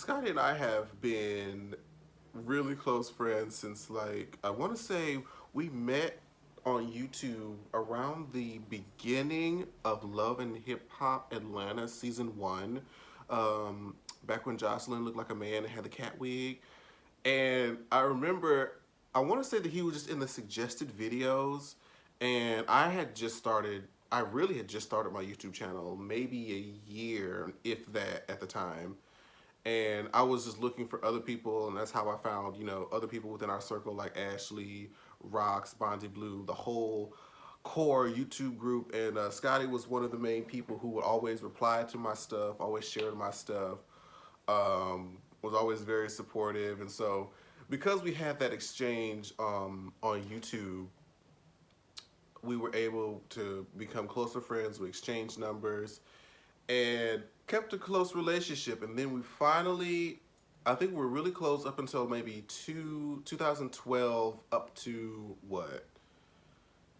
Scotty and I have been really close friends since, like, I want to say we met on YouTube around the beginning of Love and Hip Hop Atlanta season one. Um, Back when Jocelyn looked like a man and had the cat wig. And I remember, I want to say that he was just in the suggested videos, and I really had just started my YouTube channel, maybe a year, if that, at the time. And I was just looking for other people, and that's how I found, other people within our circle like Ashley, Rox, Bondi Blue, the whole core YouTube group. And Scotty was one of the main people who would always reply to my stuff, always share my stuff, was always very supportive. And so, because we had that exchange on YouTube, we were able to become closer friends. We exchanged numbers and kept a close relationship. And then we finally, I think we were really close up until maybe 2012, up to what?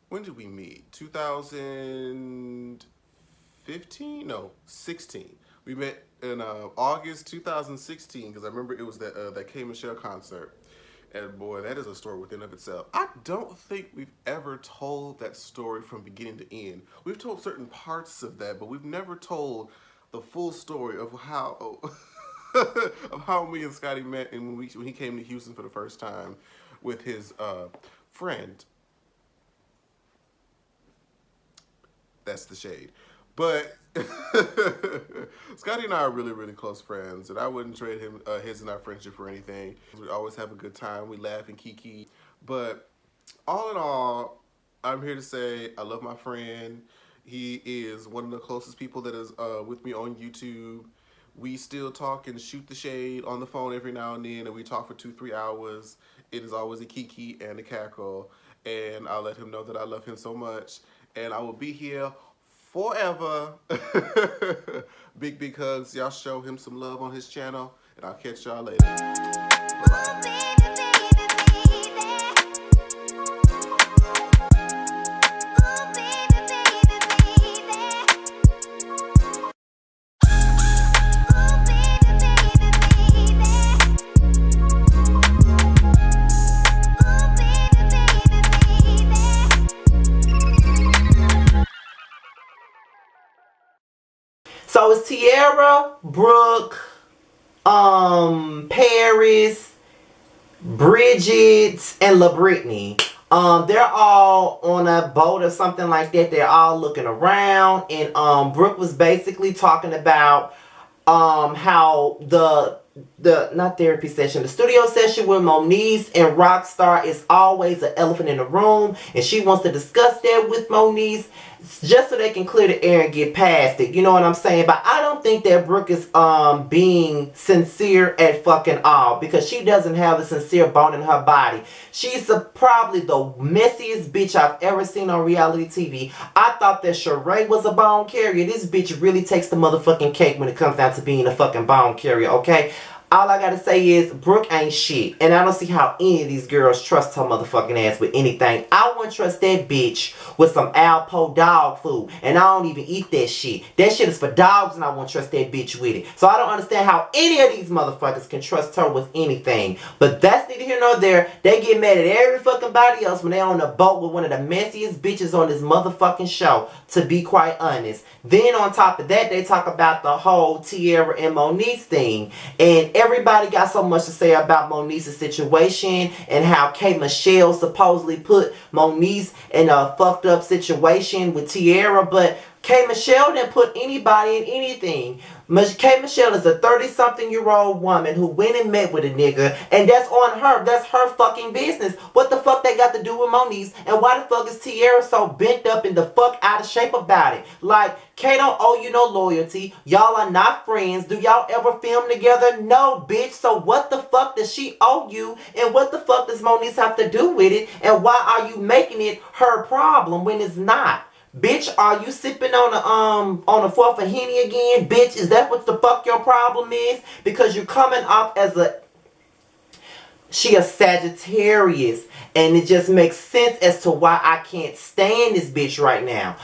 When did we meet? 2015? No, 16. We met in August 2016, because I remember it was that K Michelle concert. And boy, that is a story within of itself. I don't think we've ever told that story from beginning to end. We've told certain parts of that, but we've never told the full story of how of how me and Scotty met, and when he came to Houston for the first time with his friend. That's the shade. But Scotty and I are really, really close friends, and I wouldn't trade his and our friendship for anything. We always have a good time. We laugh and kiki. But all in all, I'm here to say I love my friend. He is one of the closest people that is with me on YouTube. We still talk and shoot the shade on the phone every now and then, and we talk for 2-3 hours. It is always a kiki and a cackle, and I'll let him know that I love him so much. And I will be here forever. Big, big hugs. Y'all show him some love on his channel, and I'll catch y'all later. Bye-bye. So it's Tierra, Brooke, Paris, Bridget, and LaBrittany. They're all on a boat or something like that. They're all looking around, and Brooke was basically talking about how the not therapy session, the studio session with Moniece and Rockstar is always an elephant in the room, and she wants to discuss that with Moniece just so they can clear the air and get past it. You know what I'm saying? But I don't think that Brooke is being sincere at fucking all, because she doesn't have a sincere bone in her body. She's probably the messiest bitch I've ever seen on reality TV. I thought that Sheree was a bone carrier. This bitch really takes the motherfucking cake when it comes down to being a fucking bone carrier, okay? All I gotta say is, Brooke ain't shit. And I don't see how any of these girls trust her motherfucking ass with anything. I wouldn't trust that bitch with some Alpo dog food. And I don't even eat that shit. That shit is for dogs, and I won't trust that bitch with it. So I don't understand how any of these motherfuckers can trust her with anything. But that's neither here nor there. They get mad at every fucking body else when they're on the boat with one of the messiest bitches on this motherfucking show, to be quite honest. Then on top of that, they talk about the whole Tierra and Moniece thing. And everybody got so much to say about Moniece's situation, and how K Michelle supposedly put Moniece in a fucked up situation with Tierra. But K Michelle didn't put anybody in anything. K Michelle is a 30-something-year-old woman who went and met with a nigga, and that's on her. That's her fucking business. What the fuck they got to do with Moniece? And why the fuck is Tierra so bent up and the fuck out of shape about it? Like, K don't owe you no loyalty. Y'all are not friends. Do y'all ever film together? No, bitch. So what the fuck does she owe you? And what the fuck does Moniece have to do with it? And why are you making it her problem when it's not? Bitch, are you sipping on a fourth of Henny again? Bitch, is that what the fuck your problem is? Because you're coming off as she a Sagittarius, and it just makes sense as to why I can't stand this bitch right now.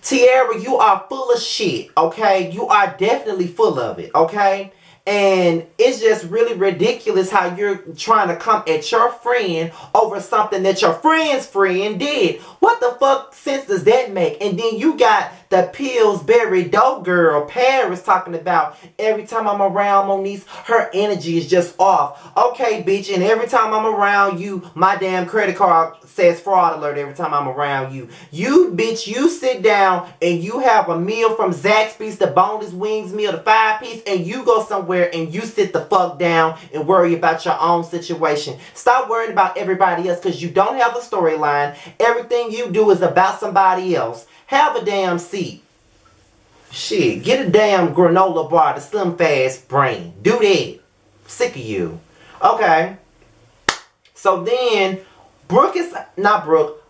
Tierra, you are full of shit, okay? You are definitely full of it, okay? And it's just really ridiculous how you're trying to come at your friend over something that your friend's friend did. What the fuck sense does that make? And then you got the Pillsbury dope girl, Paris, talking about every time I'm around Moniece, her energy is just off. Okay, bitch, and every time I'm around you, my damn credit card says fraud alert every time I'm around you. You, bitch, you sit down and you have a meal from Zaxby's, the boneless wings meal, the 5-piece, and you go somewhere and you sit the fuck down and worry about your own situation. Stop worrying about everybody else because you don't have a storyline. Everything you do is about somebody else. Have a damn seat. Shit, get a damn granola bar, the Slim Fast brain. Do that. Sick of you. Okay. So then, Brooke is, not Brooke,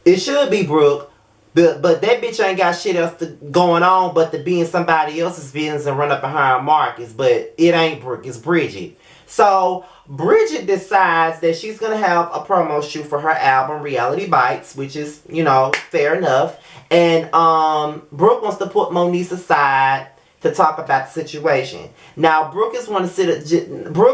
it should be Brooke, but that bitch ain't got shit else going on but to be in somebody else's business and run up behind Marcus. But it ain't Brooke, it's Bridget. So Bridget decides that she's going to have a promo shoot for her album Reality Bites, which is, you know, fair enough. And Brooke wants to put Moniece aside to talk about the situation. Now, Brooke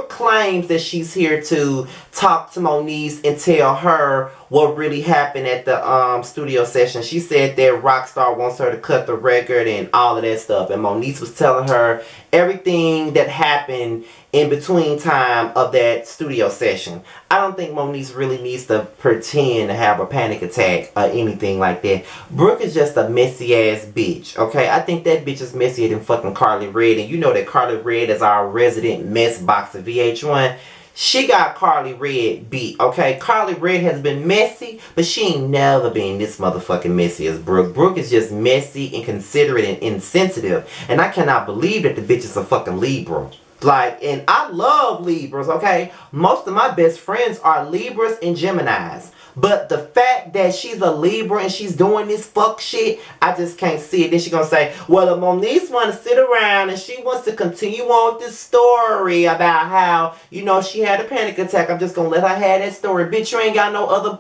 claims that she's here to talk to Moniece and tell her what really happened at the studio session. She said that Rockstar wants her to cut the record and all of that stuff. And Moniece was telling her everything that happened in between time of that studio session. I don't think Moniece really needs to pretend to have a panic attack or anything like that. Brooke is just a messy ass bitch, okay? I think that bitch is messier than fucking Carly Red. And you know that Carly Red is our resident mess box of VH1. She got Carly Red beat, okay? Carly Red has been messy, but she ain't never been this motherfucking messy as Brooke. Brooke is just messy, inconsiderate, and insensitive. And I cannot believe that the bitch is a fucking Libra. Like, and I love Libras, okay? Most of my best friends are Libras and Geminis. But the fact that she's a Libra and she's doing this fuck shit, I just can't see it. Then she's gonna say, well, if Moniece wanna sit around and she wants to continue on with this story about how, you know, she had a panic attack, I'm just gonna let her have that story. Bitch, you ain't got no other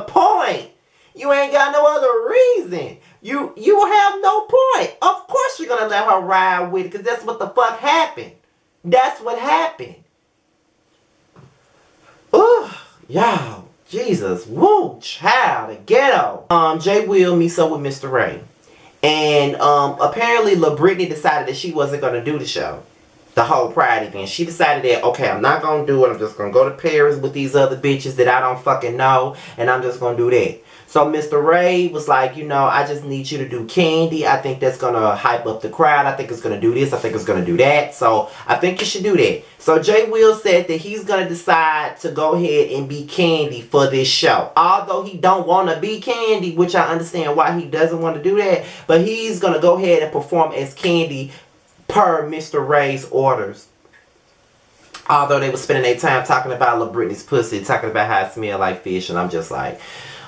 point. You ain't got no other reason. You have no point. Of course you're gonna let her ride with it, because that's what the fuck happened. That's what happened. Ugh, y'all, Jesus, woo, child, the ghetto. Jay Will meets up with Mr. Ray. And apparently La Brittany decided that she wasn't gonna do the show. The whole Pride event. She decided that, okay, I'm not gonna do it. I'm just gonna go to Paris with these other bitches that I don't fucking know, and I'm just gonna do that. So Mr. Ray was like, you know, I just need you to do Candy. I think that's going to hype up the crowd. I think it's going to do this. I think it's going to do that. So I think you should do that. So Jay Will said that he's going to decide to go ahead and be Candy for this show. Although he don't want to be Candy, which I understand why he doesn't want to do that. But he's going to go ahead and perform as Candy per Mr. Ray's orders. Although they were spending their time talking about La Brittany's pussy, talking about how it smelled like fish. And I'm just like,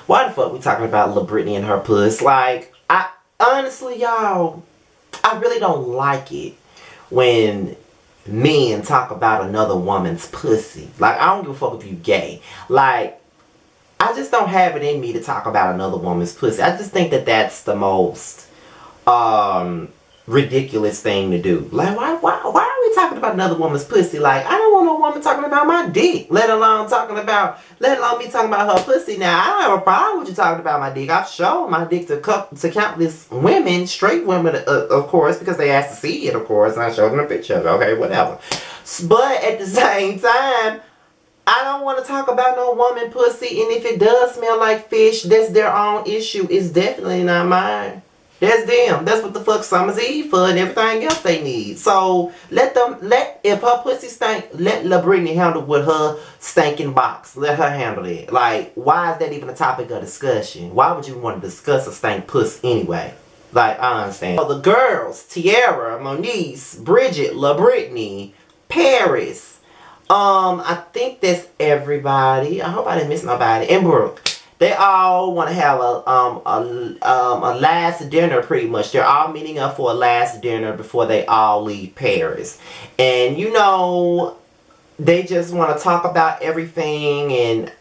why the fuck we talking about La Brittany and her puss? Like, I honestly, y'all, I really don't like it when men talk about another woman's pussy. Like, I don't give a fuck if you gay. Like, I just don't have it in me to talk about another woman's pussy. I just think that that's the most ridiculous thing to do. Like, why are we talking about another woman's pussy? Like, I don't want no woman talking about my dick, let alone me talking about her pussy. Now, I don't have a problem with you talking about my dick. I've shown my dick to countless women, straight women, of course, because they asked to see it, of course, and I showed them a picture of it. Okay, whatever. But at the same time, I don't want to talk about no woman pussy, and if it does smell like fish, that's their own issue. It's definitely not mine. That's them. That's what the fuck Summer's Eve for and everything else they need. So if her pussy stink, let La Brittany handle with her stinking box. Let her handle it. Like, why is that even a topic of discussion? Why would you want to discuss a stank puss anyway? Like, I understand. So the girls, Tiara, Moniece, Bridget, La Brittany, Paris. I think that's everybody. I hope I didn't miss nobody. And Brooke. They all want to have a last dinner, pretty much. They're all meeting up for a last dinner before they all leave Paris. And, you know, they just want to talk about everything. And,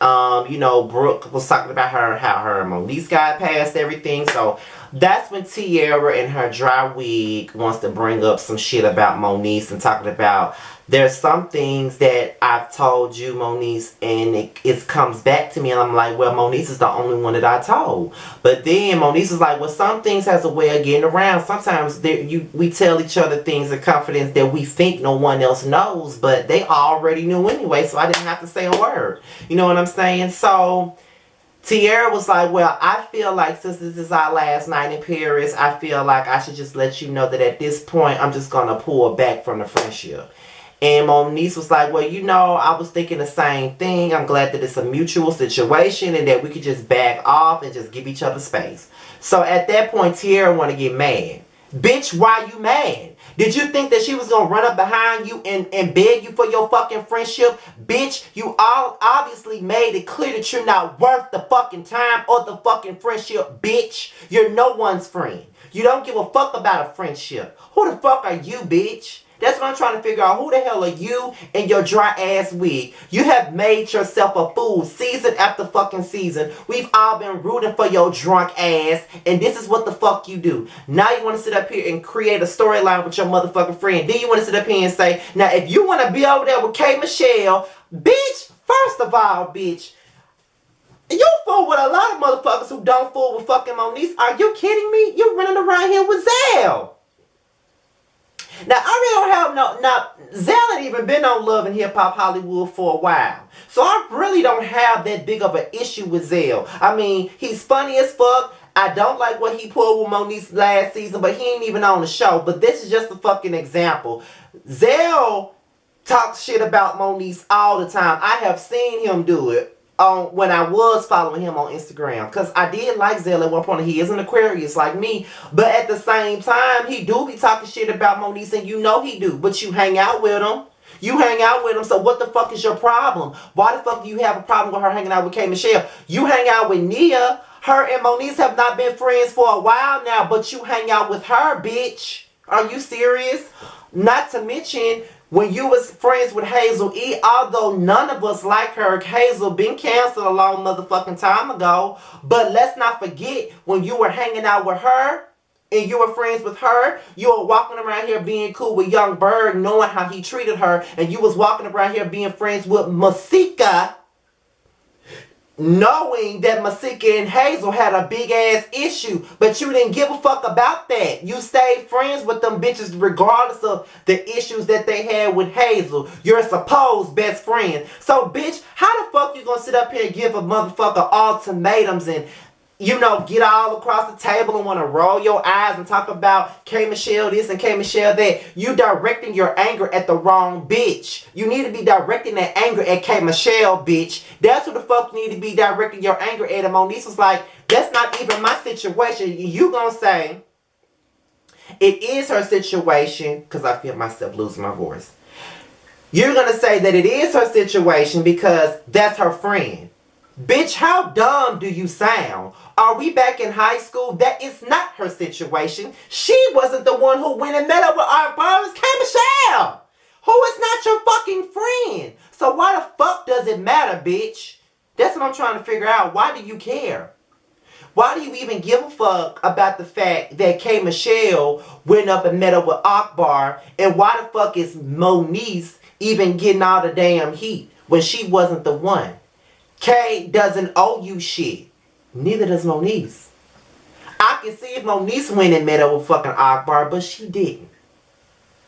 you know, Brooke was talking about how her and Moniece got past everything. So That's when Tierra in her dry wig wants to bring up some shit about Moniece and talking about there's some things that I've told you, Moniece, and it comes back to me, and I'm like, well, Moniece is the only one that I told. But then Moniece is like, well, some things has a way of getting around. Sometimes we tell each other things in confidence that we think no one else knows, but they already knew anyway, so I didn't have to say a word. You know what I'm saying? So Tierra was like, well, I feel like since this is our last night in Paris, I feel like I should just let you know that at this point, I'm just going to pull back from the friendship. And Moniece was like, well, you know, I was thinking the same thing. I'm glad that it's a mutual situation and that we could just back off and just give each other space. So at that point, Tierra want to get mad. Bitch, why you mad? Did you think that she was going to run up behind you and beg you for your fucking friendship? Bitch, you all obviously made it clear that you're not worth the fucking time or the fucking friendship, bitch. You're no one's friend. You don't give a fuck about a friendship. Who the fuck are you, bitch? That's what I'm trying to figure out. Who the hell are you and your dry ass wig? You have made yourself a fool season after fucking season. We've all been rooting for your drunk ass, and this is what the fuck you do. Now you want to sit up here and create a storyline with your motherfucking friend. Then you want to sit up here and say, now if you want to be over there with K. Michelle, bitch, first of all, bitch, you fool with a lot of motherfuckers who don't fool with fucking Moniece. Are you kidding me? You're running around here with Zell. Now, I really don't have now, Zell had even been on Love and Hip Hop Hollywood for a while. So I really don't have that big of an issue with Zell. I mean, he's funny as fuck. I don't like what he pulled with Moniece last season, but he ain't even on the show. But this is just a fucking example. Zell talks shit about Moniece all the time. I have seen him do it. When I was following him on Instagram, because I did like Zell at one point. He is an Aquarius like me, but at the same time, he do be talking shit about Moniece, and you know he do. But you hang out with him. You hang out with him, so what the fuck is your problem? Why the fuck do you have a problem with her hanging out with K. Michelle? You hang out with Nia. Her and Moniece have not been friends for a while now, but you hang out with her, bitch. Are you serious? Not to mention, when you was friends with Hazel E, although none of us like her, Hazel been canceled a long motherfucking time ago. But let's not forget, when you were hanging out with her, and you were friends with her, you were walking around here being cool with Young Bird, knowing how he treated her, and you was walking around here being friends with Masika, knowing that Masika and Hazel had a big ass issue, but you didn't give a fuck about that. You stayed friends with them bitches regardless of the issues that they had with Hazel, your supposed best friend. So bitch, how the fuck you gonna sit up here and give a motherfucker ultimatums and, you know, get all across the table and want to roll your eyes and talk about K. Michelle this and K. Michelle that? You directing your anger at the wrong bitch. You need to be directing that anger at K. Michelle, bitch. That's what the fuck you need to be directing your anger at. And Moniece was like, that's not even my situation. You gonna say, it is her situation, because I feel myself losing my voice. You're gonna say that it is her situation because that's her friend. Bitch, how dumb do you sound? Are we back in high school? That is not her situation. She wasn't the one who went and met up with our boss, K. Michelle, who is not your fucking friend. So why the fuck does it matter, bitch? That's what I'm trying to figure out. Why do you care? Why do you even give a fuck about the fact that K. Michelle went up and met up with Akbar? And why the fuck is Moniece even getting all the damn heat when she wasn't the one? Kay doesn't owe you shit. Neither does Moniece. I can see if Moniece went and met up with fucking Akbar, but she didn't.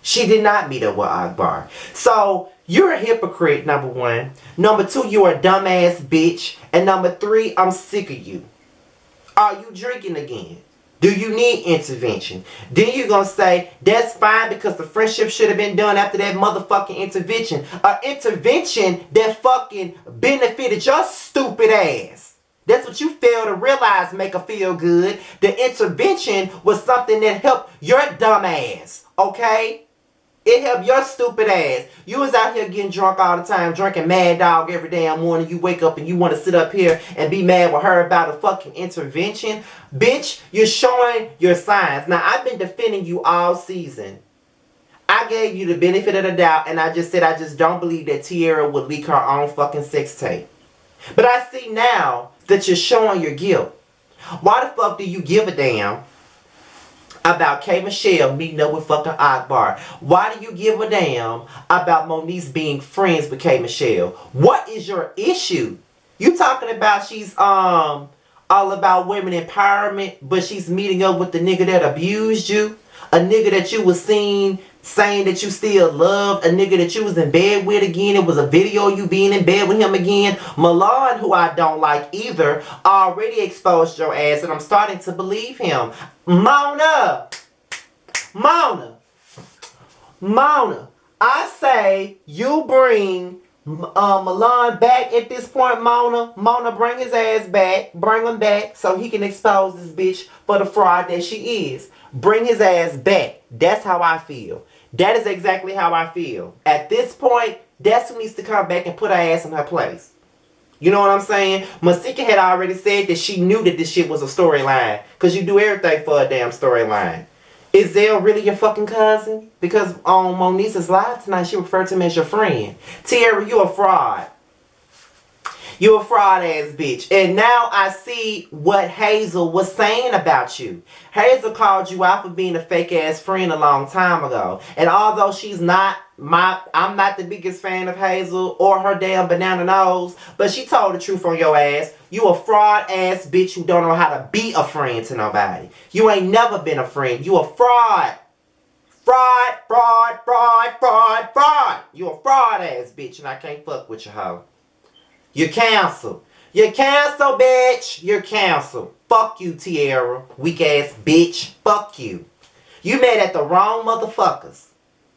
She did not meet up with Akbar. So, you're a hypocrite, number one. Number two, you're a dumbass bitch. And number three, I'm sick of you. Are you drinking again? Do you need intervention? Then you're going to say, that's fine because the friendship should have been done after that motherfucking intervention. An intervention that fucking benefited your stupid ass. That's what you fail to realize, make her feel good. The intervention was something that helped your dumb ass. Okay? It helped your stupid ass. You was out here getting drunk all the time, drinking Mad Dog every damn morning. You wake up and you want to sit up here and be mad with her about a fucking intervention. Bitch, you're showing your signs. Now, I've been defending you all season. I gave you the benefit of the doubt, and I just said I just don't believe that Tierra would leak her own fucking sex tape. But I see now that you're showing your guilt. Why the fuck do you give a damn about K. Michelle meeting up with fucking Akbar? Why do you give a damn about Moniece being friends with K. Michelle? What is your issue? You talking about she's all about women empowerment, but she's meeting up with the nigga that abused you? A nigga that you was seen saying that you still loved, a nigga that you was in bed with again. It was a video of you being in bed with him again. Milan, who I don't like either, already exposed your ass, and I'm starting to believe him. Mona, I say you bring Milan back at this point, Mona. Mona, bring his ass back. Bring him back so he can expose this bitch for the fraud that she is. Bring his ass back. That's how I feel. That is exactly how I feel. At this point, that's who needs to come back and put her ass in her place. You know what I'm saying? Masika had already said that she knew that this shit was a storyline. Because you do everything for a damn storyline. Is Zell really your fucking cousin? Because on Moniece's live tonight, she referred to him as your friend. Tierra, you a fraud. You a fraud ass bitch. And now I see what Hazel was saying about you. Hazel called you out for being a fake ass friend a long time ago. And although she's not I'm not the biggest fan of Hazel or her damn banana nose, but she told the truth on your ass. You a fraud ass bitch who don't know how to be a friend to nobody. You ain't never been a friend. You a fraud. Fraud. You a fraud ass bitch and I can't fuck with you, hoe. You're canceled. You're canceled, bitch. You're canceled. Fuck you, Tierra. Weak ass bitch. Fuck you. You mad at the wrong motherfuckers.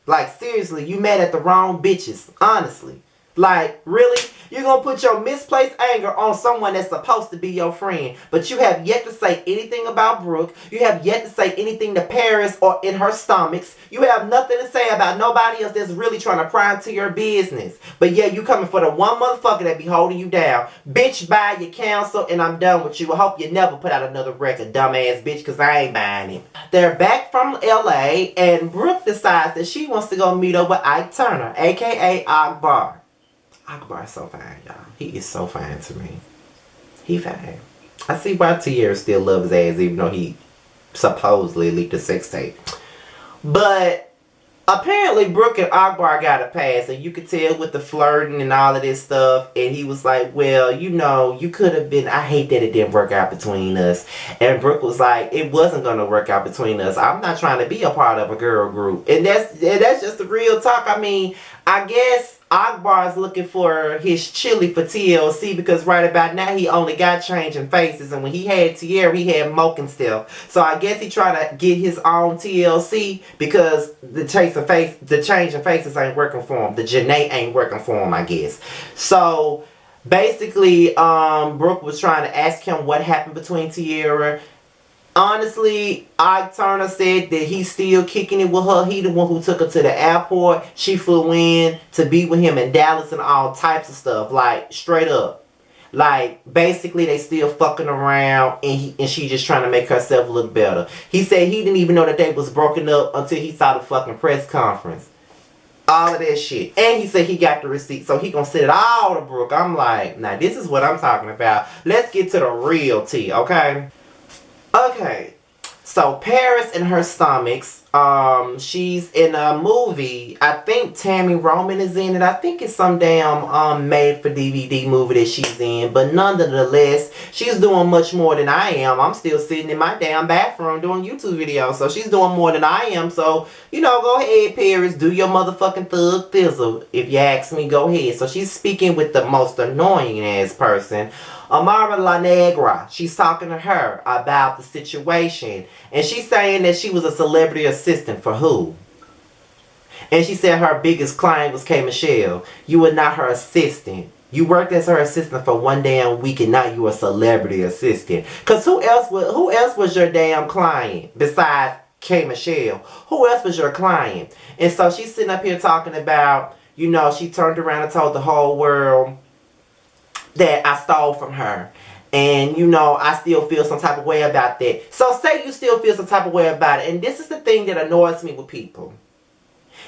Like, seriously, you mad at the wrong bitches. Honestly. Like, really? You're going to put your misplaced anger on someone that's supposed to be your friend. But you have yet to say anything about Brooke. You have yet to say anything to Paris or in her stomachs. You have nothing to say about nobody else that's really trying to pry into your business. But yeah, you coming for the one motherfucker that be holding you down. Bitch, buy your counsel and I'm done with you. I hope you never put out another record, dumbass bitch, because I ain't buying it. They're back from LA and Brooke decides that she wants to go meet up with Ike Turner, aka Akbar. Akbar is so fine, y'all. He is so fine to me. He fine. I see why Tierra still loves his ass, even though he supposedly leaked a sex tape. But apparently Brooke and Akbar got a pass, and you could tell with the flirting and all of this stuff. And he was like, well, you know, you could have been, I hate that it didn't work out between us. And Brooke was like, it wasn't going to work out between us. I'm not trying to be a part of a girl group. And that's just the real talk. I mean, I guess Akbar is looking for his chili for TLC because right about now he only got changing faces, and when he had Tierra, he had Moke and stuff. So I guess he tried to get his own TLC because the changing faces ain't working for him. The Janae ain't working for him, I guess. So basically, Brooke was trying to ask him what happened between Tierra. Honestly, Ike Turner said that he's still kicking it with her. He the one who took her to the airport. She flew in to be with him in Dallas and all types of stuff. Like, straight up. Like, basically, they still fucking around and she just trying to make herself look better. He said he didn't even know that they was broken up until he saw the fucking press conference. All of that shit. And he said he got the receipt. So he gonna send it all to Brooke. I'm like, now this is what I'm talking about. Let's get to the real tea, okay? Okay, so Paris and her stomachs, she's in a movie. I think Tammy Roman is in it. I think it's some damn made-for-DVD movie that she's in. But nonetheless, she's doing much more than I am. I'm still sitting in my damn bathroom doing YouTube videos. So she's doing more than I am. So, you know, go ahead, Paris. Do your motherfucking thug thizzle. If you ask me, go ahead. So she's speaking with the most annoying-ass person, Amara La Negra. She's talking to her about the situation. And she's saying that she was a celebrity assistant for who? And she said her biggest client was K. Michelle. You were not her assistant. You worked as her assistant for one damn week and now you a celebrity assistant. Because who else was your damn client besides K. Michelle? Who else was your client? And so she's sitting up here talking about, you know, she turned around and told the whole world that I stole from her. And, you know, I still feel some type of way about that. So say you still feel some type of way about it. And this is the thing that annoys me with people.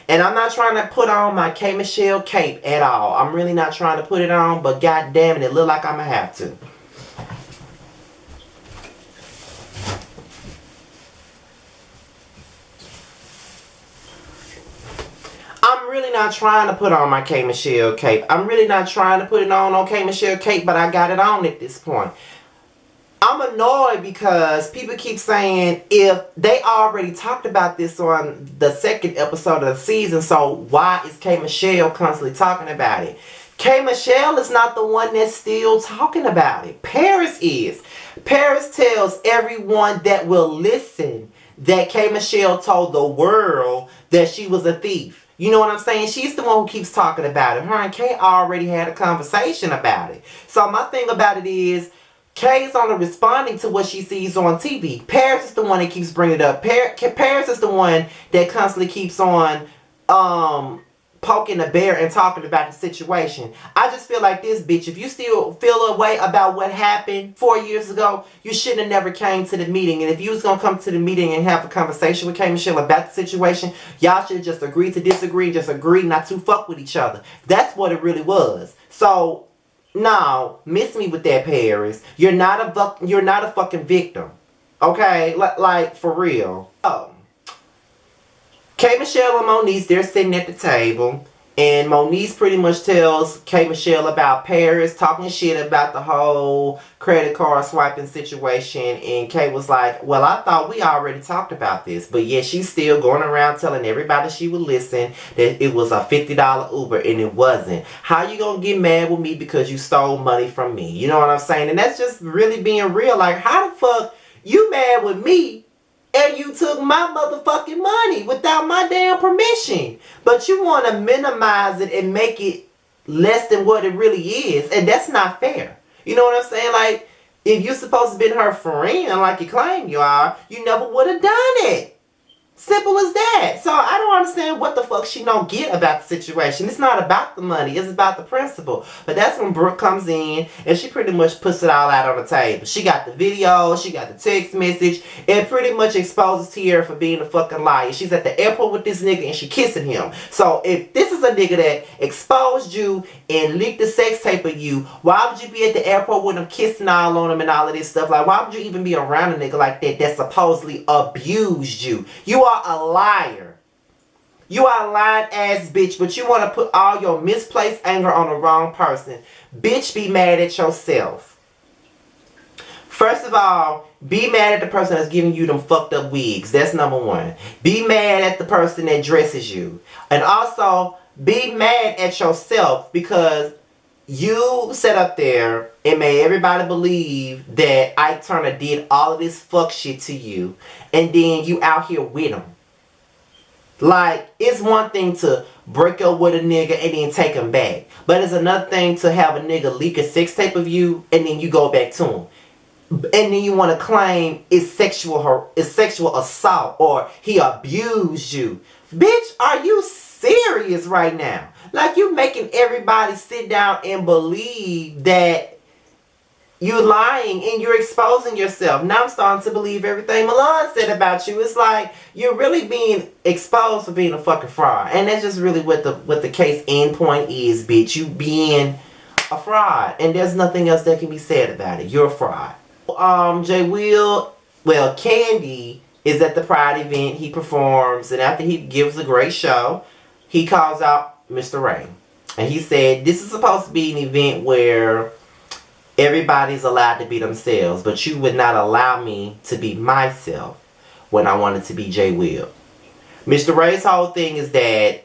And I'm not trying to put on my K. Michelle cape at all. I'm really not trying to put it on. But god damn it look like I'm going to have to. really not trying to put on my K Michelle cape. I'm really not trying to put it on K Michelle cape, but I got it on at this point. I'm annoyed because people keep saying if they already talked about this on the second episode of the season, so why is K Michelle constantly talking about it? K Michelle is not the one that's still talking about it. Paris is. Paris tells everyone that will listen that K Michelle told the world that she was a thief. You know what I'm saying? She's the one who keeps talking about it. Her and Kay already had a conversation about it. So my thing about it is, Kay is only responding to what she sees on TV. Paris is the one that keeps bringing it up. Paris is the one that constantly keeps on poking the bear and talking about the situation. I just feel like this, bitch. If you still feel a way about what happened 4 years ago, you shouldn't have never came to the meeting. And if you was going to come to the meeting and have a conversation with K Michelle about the situation, y'all should have just agreed to disagree, just agree not to fuck with each other. That's what it really was. So, no, miss me with that, Paris. You're not a fucking victim. Okay? Like for real. Oh. K Michelle and Moniece, they're sitting at the table, and Moniece pretty much tells K Michelle about Paris, talking shit about the whole credit card swiping situation, and K was like, well, I thought we already talked about this, but yeah, she's still going around telling everybody she would listen that it was a $50 Uber, and it wasn't. How you gonna get mad with me because you stole money from me? You know what I'm saying? And that's just really being real. Like, how the fuck you mad with me? And you took my motherfucking money without my damn permission. But you want to minimize it and make it less than what it really is. And that's not fair. You know what I'm saying? Like, if you're supposed to be her friend like you claim you are, you never would have done it. Simple as that. So I don't understand what the fuck she don't get about the situation. It's not about the money. It's about the principle. But that's when Brooke comes in and she pretty much puts it all out on the table. She got the video. She got the text message. And pretty much exposes Tierra for being a fucking liar. She's at the airport with this nigga and she kissing him. So if this is a nigga that exposed you and leaked the sex tape of you, why would you be at the airport with him kissing all on him and all of this stuff? Like, why would you even be around a nigga like that supposedly abused you? You are a liar. You are a lying ass bitch, but you want to put all your misplaced anger on the wrong person. Bitch, be mad at yourself. First of all, be mad at the person that's giving you them fucked up wigs. That's number one. Be mad at the person that dresses you. And also, be mad at yourself because you sat up there and made everybody believe that Ike Turner did all of this fuck shit to you. And then you out here with him. Like, it's one thing to break up with a nigga and then take him back. But it's another thing to have a nigga leak a sex tape of you and then you go back to him. And then you want to claim it's sexual assault or he abused you. Bitch, are you serious right now? Like, you making everybody sit down and believe that you're lying and you're exposing yourself. Now I'm starting to believe everything Milan said about you. It's like you're really being exposed for being a fucking fraud. And that's just really what the case end point is, bitch. You being a fraud. And there's nothing else that can be said about it. You're a fraud. Candy is at the Pride event. He performs, and after he gives a great show, he calls out Mr. Ray. And he said, this is supposed to be an event where everybody's allowed to be themselves, but you would not allow me to be myself when I wanted to be Jay Will. Mr. Ray's whole thing is that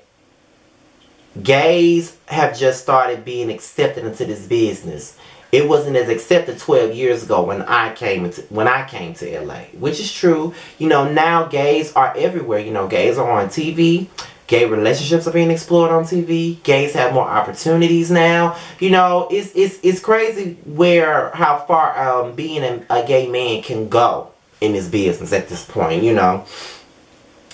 gays have just started being accepted into this business. It wasn't as accepted 12 years ago when I came to LA, which is true. You know, now gays are everywhere. You know, gays are on TV. Gay relationships are being explored on TV. Gays have more opportunities now. You know, it's crazy how far being a gay man can go in this business at this point, you know.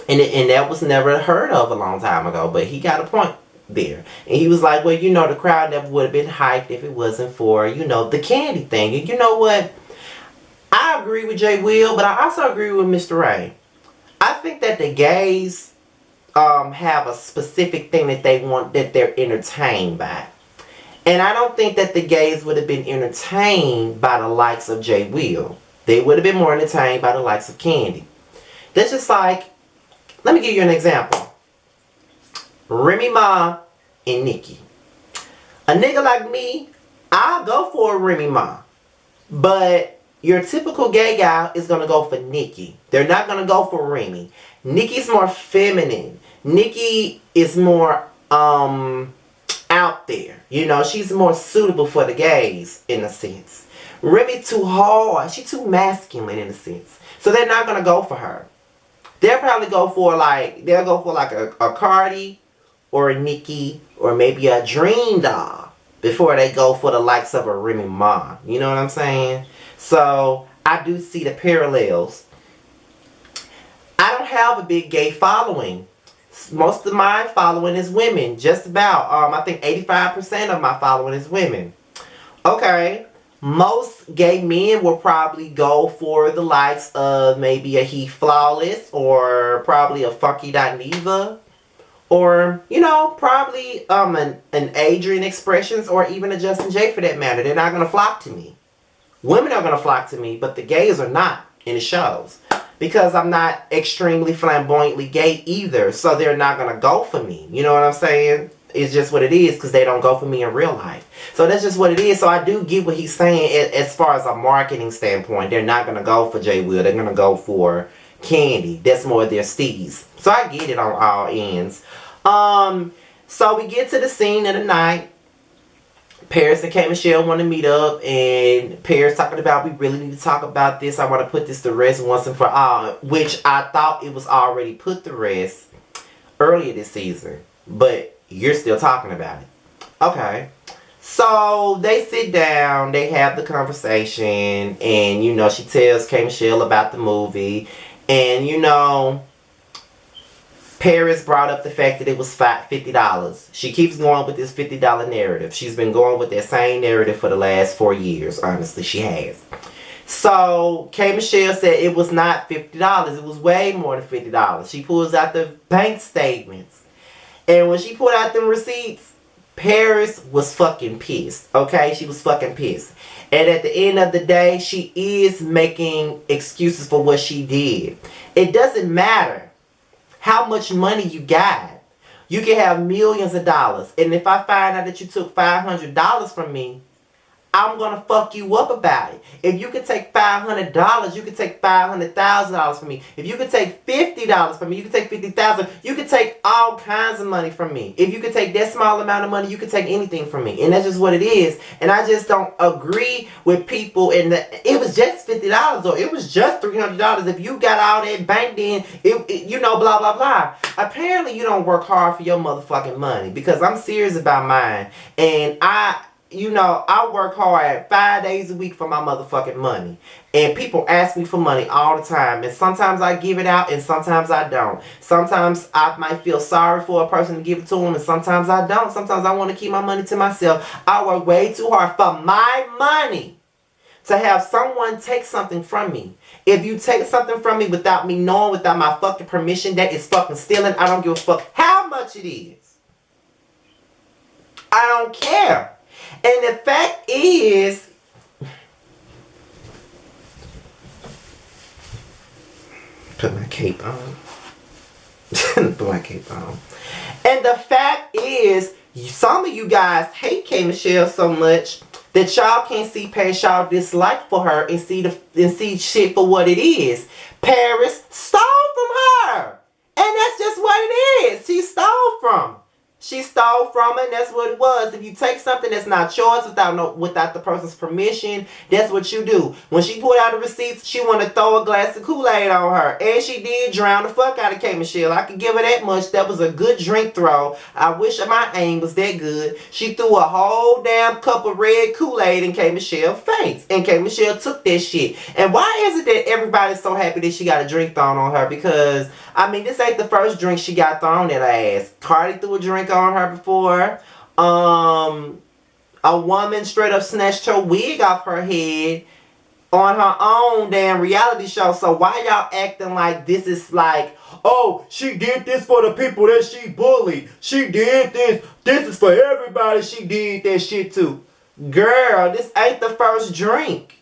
And that was never heard of a long time ago, but he got a point there. And he was like, well, you know, the crowd never would have been hyped if it wasn't for, you know, the candy thing. And you know what? I agree with Jay Will, but I also agree with Mr. Ray. I think that the gays have a specific thing that they want, that they're entertained by. And I don't think that the gays would have been entertained by the likes of Jay Will. They would have been more entertained by the likes of Candy. That's just like, let me give you an example. Remy Ma and Nikki. A nigga like me, I'll go for a Remy Ma. But your typical gay guy is going to go for Nikki. They're not going to go for Remy. Nikki's more feminine. Nikki is more out there. You know, she's more suitable for the gays in a sense. Remy too hard. She's too masculine in a sense. So they're not going to go for her. They'll probably go for a Cardi or a Nikki or maybe a Dream Doll before they go for the likes of a Remy Ma. You know what I'm saying? So I do see the parallels. I don't have a big gay following. Most of my following is women. Just about. I think 85% of my following is women. Okay. Most gay men will probably go for the likes of maybe a He Flawless or probably a Funky Diva or, you know, probably an Adrian Expressions or even a Justin J for that matter. They're not going to flock to me. Women are going to flock to me, but the gays are not in the shows because I'm not extremely flamboyantly gay either, so they're not going to go for me. You know what I'm saying? It's just what it is because they don't go for me in real life. So that's just what it is. So I do get what he's saying as far as a marketing standpoint. They're not going to go for J. Will. They're going to go for Candy. That's more their steez. So I get it on all ends. So we get to the scene of the night. Paris and K. Michelle want to meet up, and Paris talking about, we really need to talk about this. I want to put this to rest once and for all, which I thought it was already put to rest earlier this season, but you're still talking about it. Okay. So they sit down, they have the conversation, and you know, she tells K. Michelle about the movie, and you know, Paris brought up the fact that it was $50. She keeps going with this $50 narrative. She's been going with that same narrative for the last 4 years. Honestly, she has. So, K. Michelle said it was not $50. It was way more than $50. She pulls out the bank statements. And when she pulled out them receipts, Paris was fucking pissed. Okay? She was fucking pissed. And at the end of the day, she is making excuses for what she did. It doesn't matter how much money you got. You can have millions of dollars. And if I find out that you took $500 from me, I'm going to fuck you up about it. If you could take $500, you could take $500,000 from me. If you could take $50 from me, you could take $50,000. You could take all kinds of money from me. If you could take that small amount of money, you could take anything from me. And that's just what it is. And I just don't agree with people. And it was just $50 or it was just $300. If you got all that banked in, you know, blah, blah, blah. Apparently, you don't work hard for your motherfucking money because I'm serious about mine. And you know, I work hard 5 days a week for my motherfucking money. And people ask me for money all the time. And sometimes I give it out and sometimes I don't. Sometimes I might feel sorry for a person to give it to them and sometimes I don't. Sometimes I want to keep my money to myself. I work way too hard for my money to have someone take something from me. If you take something from me without me knowing, without my fucking permission, that is fucking stealing. I don't give a fuck how much it is. I don't care. And the fact is, put my cape on. Put my cape on. And the fact is, some of you guys hate K. Michelle so much that y'all can't see past y'all dislike for her and see shit for what it is. Paris stole from her. And that's just what it is. She stole from. She stole from it, and that's what it was. If you take something that's not yours without the person's permission, that's what you do. When she pulled out the receipts, she wanted to throw a glass of Kool-Aid on her. And she did drown the fuck out of K. Michelle. I could give her that much. That was a good drink throw. I wish my aim was that good. She threw a whole damn cup of red Kool-Aid in K. Michelle's face. And K. Michelle took that shit. And why is it that everybody's so happy that she got a drink thrown on her? Because, I mean, this ain't the first drink she got thrown at her ass. Cardi threw a drink on her before. A woman straight up snatched her wig off her head on her own damn reality show. So why y'all acting like this is like, oh, she did this for the people that she bullied. She did this. This is for everybody she did that shit to. Girl, this ain't the first drink.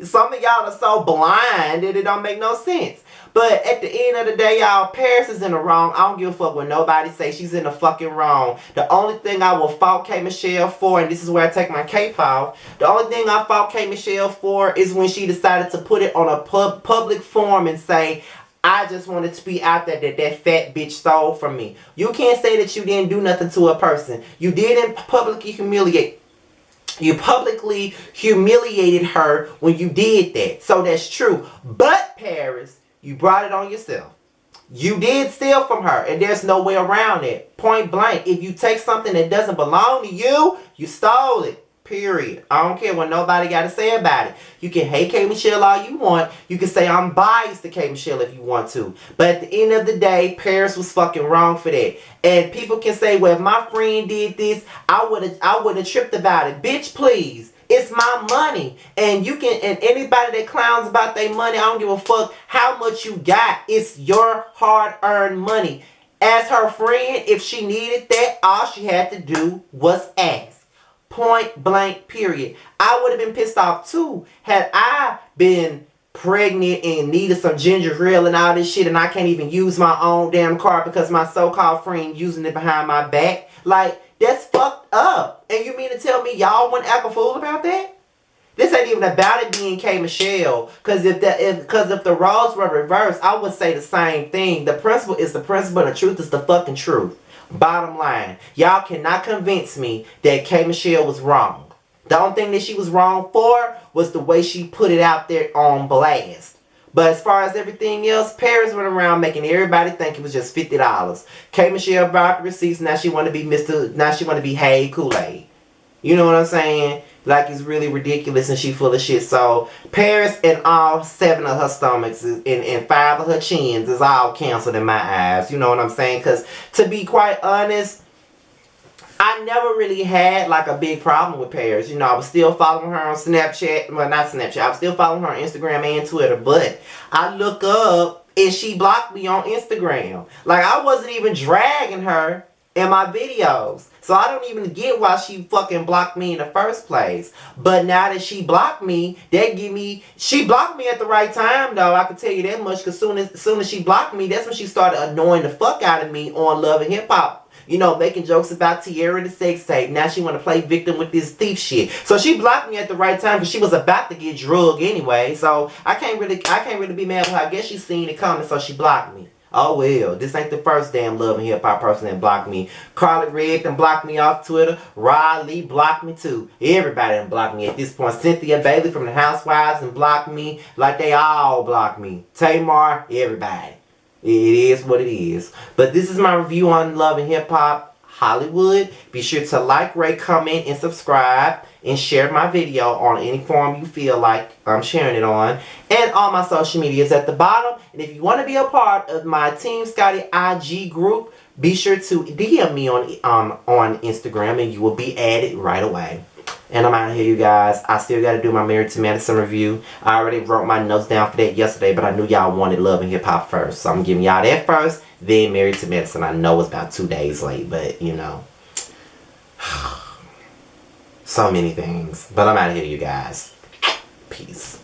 Some of y'all are so blind that it don't make no sense. But at the end of the day, y'all, Paris is in the wrong. I don't give a fuck what nobody say. She's in the fucking wrong. The only thing I will fault K. Michelle for, and this is where I take my cape off, the only thing I fault K. Michelle for is when she decided to put it on a public forum and say, I just wanted to be out there that fat bitch stole from me. You can't say that you didn't do nothing to a person. You didn't publicly humiliate. You publicly humiliated her when you did that. So that's true. But Paris, you brought it on yourself. You did steal from her, and there's no way around it. Point blank. If you take something that doesn't belong to you, you stole it. Period. I don't care what nobody got to say about it. You can hate K. Michelle all you want. You can say I'm biased to K. Michelle if you want to. But at the end of the day, Paris was fucking wrong for that. And people can say, well, if my friend did this, I would have tripped about it. Bitch, please. It's my money. And you can, and anybody that clowns about their money, I don't give a fuck how much you got. It's your hard-earned money. As her friend, if she needed that, all she had to do was ask. Point blank, period. I would have been pissed off too had I been pregnant and needed some ginger ale and all this shit, and I can't even use my own damn car because my so-called friend using it behind my back. Like, that's fucked up. And you mean to tell me y'all wouldn't act a fool about that? This ain't even about it being K. Michelle. Because if the roles were reversed, I would say the same thing. The principle is the principle, and the truth is the fucking truth. Bottom line, y'all cannot convince me that K. Michelle was wrong. The only thing that she was wrong for was the way she put it out there on blast. But as far as everything else, Paris went around making everybody think it was just $50. K. Michelle brought the receipts. Now she want to be Now she want to be Hey Kool-Aid. You know what I'm saying? Like, it's really ridiculous and she full of shit. So Paris and all 7 of her stomachs and 5 of her chins is all canceled in my eyes. You know what I'm saying? Because to be quite honest, I never really had like a big problem with Paris. You know, I was still following her on Snapchat. Well, not Snapchat. I was still following her on Instagram and Twitter. But I look up and she blocked me on Instagram. Like, I wasn't even dragging her in my videos. So I don't even get why she fucking blocked me in the first place. But now that she blocked me, she blocked me at the right time though. I can tell you that much, because soon as she blocked me, that's when she started annoying the fuck out of me on Love and Hip Hop. You know, making jokes about Tierra the sex tape. Now she want to play victim with this thief shit. So she blocked me at the right time because she was about to get drugged anyway. So I can't really be mad with her. I guess she seen it coming, so she blocked me. Oh well, this ain't the first damn Love and Hip Hop person that blocked me. Carly Red done blocked me off Twitter. Rod Lee blocked me too. Everybody done blocked me at this point. Cynthia Bailey from the Housewives done blocked me. Like they all blocked me. Tamar, everybody. It is what it is. But this is my review on Love and Hip Hop Hollywood. Be sure to like, rate, comment, and subscribe. And share my video on any form you feel like I'm sharing it on. And all my social media is at the bottom. And if you want to be a part of my Team Scotty IG group, be sure to DM me on Instagram and you will be added right away. And I'm out of here, you guys. I still got to do my Married to Medicine review. I already wrote my notes down for that yesterday, but I knew y'all wanted Love and Hip Hop first. So I'm giving y'all that first, then Married to Medicine. I know it's about 2 days late, but you know. So many things. But I'm out of here, you guys. Peace.